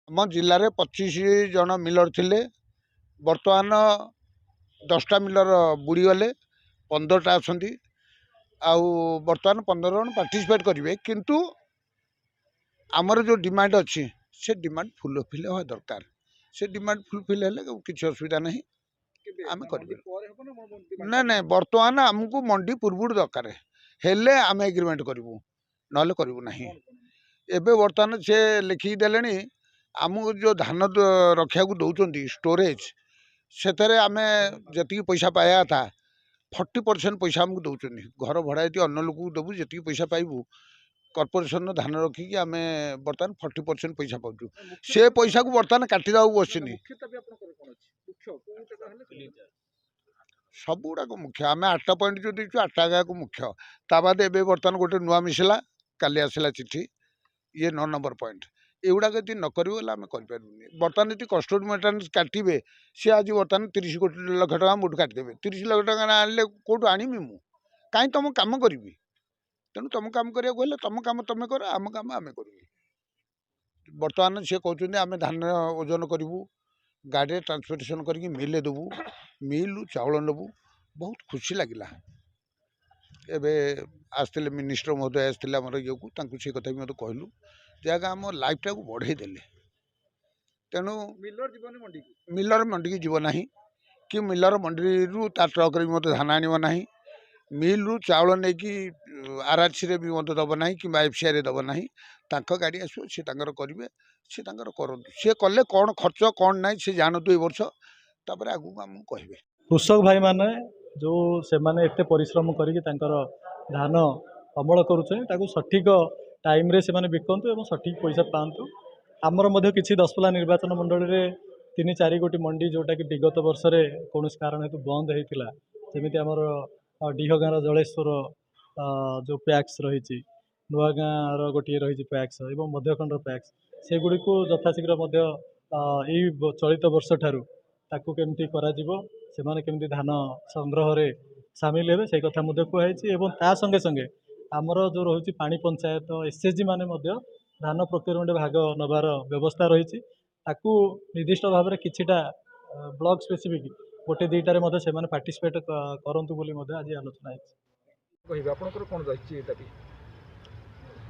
ଆମ ଜିଲ୍ଲାରେ 25 ଜଣ ମିଲର ଥିଲେ। ବର୍ତ୍ତମାନ 10ଟା ମିଲର ବୁଡ଼ିଗଲେ, 15ଟା ଅଛନ୍ତି। ଆଉ ବର୍ତ୍ତମାନ 15 ଜଣ ପାର୍ଟିସିପେଟ୍ କରିବେ, କିନ୍ତୁ ଆମର जो डिमांड अच्छी से डिमांड फुलफिल हवा दरकार। से डिमांड फुलफिल हेले किसी असुविधा नहीं, आम कर ना ना बर्तमान आमको मंडी पूर्व दरकार हेले आम एग्रीमेंट करूँ ना करूँ ना। एबे बर्तमान से लिखिदेले आमको जो धान रखा दौरान स्टोरेज से आम जी पैसा पाया था 40% पैसा आमको दौरान घर भड़ा ये अन्न लोक देवु जी पैसा पाइबू कॉर्पोरेशन धान रखिकी आम बर्तमान 40% पैसा पाचु से पैसा को बर्तमान काटिदा बसनी सब गुड़ाक मुख्य आम 8टा पॉइंट जो देचु 8टा गाँव को मुख्य ता बाद ए बर्तमान गोटे नुआ मिसला काली आसला चिठी ये 9 नंबर पॉइंट एगुड़ा यदि न करें आम कर बर्तमान ये कस्टोडी मेंटेनेंस काटे सी आज बर्तमान 30 लाख टका मोटू काटिदेवे 30 लाख टका आने कौटू आनमी मु कहीं तुम कम करी तेणु तुम कम करा तुम कम तुम कर आम कम आम कर बर्तमान सी कहते आम धान ओजन करूँ गाड़ी ट्रांसपोर्टेशन करके मिल देवु मिलू चाउल नेबू बहुत खुशी लगिला। एबे आसते मिनिस्टर महोदय आसते आम ये को से कथा भी मतलब कहलु जगह आम लाइफटा को बढ़े देले तेणु मिलर मंडी की जीव ना कि मिलर मंडी रू ता ट्रक रे मत धान आनिब ना मिल रु चाउल नहीं कि आरआरसी रे भी मत दब ना कि एफसीआई रे दब ना गाड़ी आसो सी करेंगे सी करूँ सी कले कौन खर्च कौन ना सी जानतु ए वर्ष तापर आगू आम कहे कृषक भाई माने जो से माने एते परिश्रम करिक धान अमल करुँ सठिक टाइम रे से माने बिकंतु एवं सठिक पैसा पातु आमर मध्य किछि दशपल्ला निर्वाचन मंडल रे 3-4 गोटी मंडी जोटा कि विगत वर्ष रे कौन कारण हेतु बंद होता जमी आमर डीहगाँर जलेश्वर जो पैक्स रही नुआ गाँव गोटे रही पैक्स और मध्यखंड पैक्स से गुड़ी को यथाशीघ्र चलित वर्ष ठारू ताकू केमती से माने केमती धान संग्रह रे सामिल हेबे से कथा कहुई एवं ता संगे संगे आमर जो रही पानी पंचायत एसएचजी माने धान प्रोक्योरमेंट भाग नबार व्यवस्था रही ताकू निर्दिष्ट भाव में किछिटा ब्लॉक स्पेसिफिक गोटे 2टारे से पार्टिसिपेट करंतु बोली आज आलोचना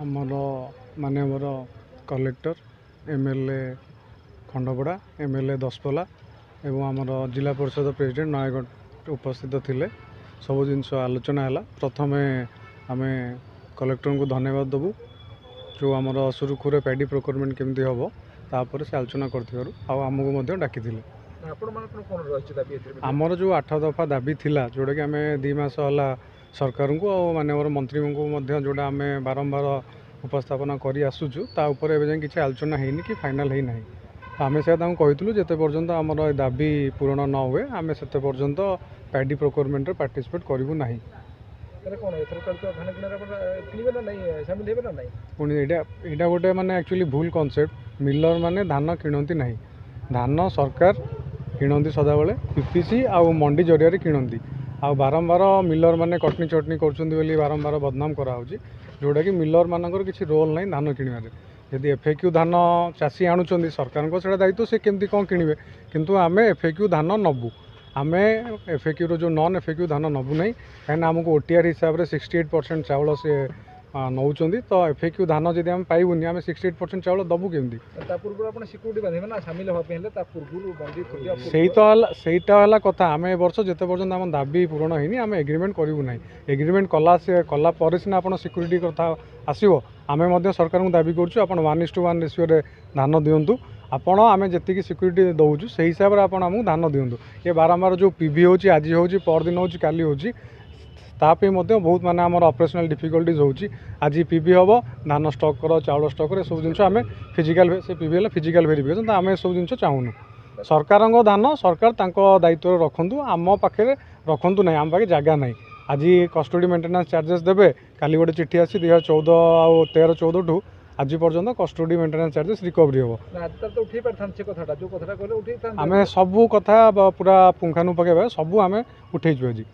आमर मानवर कलेक्टर एमएलए खंडपड़ा एमएलए दशपल्ला एवं आमर जिला परिषद प्रेसिडेंट नयागढ़ उपस्थित थिले सब जिनस आलोचना है। प्रथम आम कलेक्टर को धन्यवाद देवु जो आमर सुरुखुरे पैडी प्रोक्योरमेंट केमती हम तापर से आलोचना करमको डाकी आमर जो 8 दफा दाबी थिला जोटा कि आम 2 मास है सरकार को और मानवर मंत्री को जोड़ा आम बारंबार उपस्थापना कर आसुचु तापर एवं किसी आलोचना है कि फाइनाल है ना आम से कहूँ जिते पर्यंत आमर दाबी पूरण न हुए आम से पर्यंत पैडी प्रोक्योरमेंट पार्टिसिपेट करूँ ना पुणी यहाँ गोटे माने एक्चुअली भूल कॉन्सेप्ट मिलर माने धान किणती ना धान सरकार किणती सदाबले पीपीसी आउ मंडी जरिया किणती आ बारंबार मिलर माने कटनी चटनी कर बारंबार बदनाम कराऊँगी जोटा कि मिलर मानकर किसी रोल ना धान किणवे यदि एफएक्यू धान चाषी आणुंट सरकार को दायित्व से केमती कौन किणवे किंतु आम एफएक्यू धान नबू आम एफएक्यू जो नॉन एफएक्यू धान नबू ना कहीं आमको ओटीआर हिसाब से 68% चाउल से नौकरी तो एफएक्यू धान जब आम पाइबुनि आम 68% चाउल दबू केमती सहीटा कथा आम ए वर्ष जिते पर्यटन आम दाबी पूरण होनी आम एग्रीमेंट करूँ ना एग्रीमेंट कला सीना आप सिक्यूरीटी कथा आसो आम सरकार को दाबी करूँ आप 1:1 रेशियो धान दिंतु आपण आम जी सिक्यूरीटी दौचु से हिसाब से आपको धान दिंतु ये बारंबार जो पीवी होची आज होची परदिन होची काली होची तापी बहुत माने आमर ऑपरेशनल डिफिकल्टीज होची आज पीवी हम धान स्टॉक कर चाउल स्टॉक कर सब जिन आम फिजिकल से पीवी है फिजिकल वेरिफिकेशन तो आम सब जिन चाहूनु सरकार धान सरकार दायित्व रखु आम पाखे रखु ना आम पाखे जगह ना आज कस्टोडी मेंटेनेंस चार्जेस देवे काली गोटे चिठी आसी 2014 आउ 13-14 ठू आज पर्यटन कस्टोडी मेंटेनेंस चार्जेस रिकवरी हम आम सबू कथा पूरा पुंखानुपुंख सब आम उठेचु आज